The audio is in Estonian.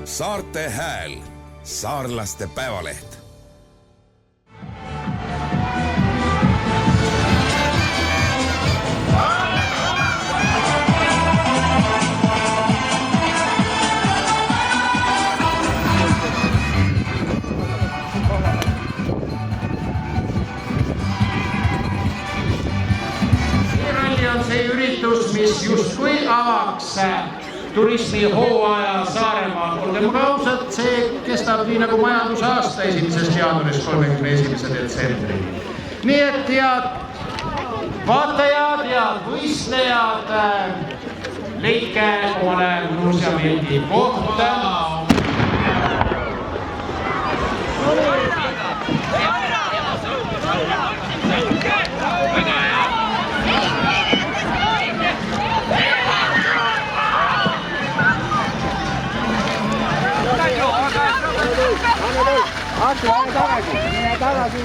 Saarte Hääl, saarlaste päevaleht. On see üritus, mis justkui avaks turismihooaja Saaremaal. Olgem ausad, see kestab nii nagu majandusaasta 1. jaanuarist 31. detsembri. Nii et head vaatajad ja võistlejad, leidke omale muuseumimeeldiv koht. Mine tagasi.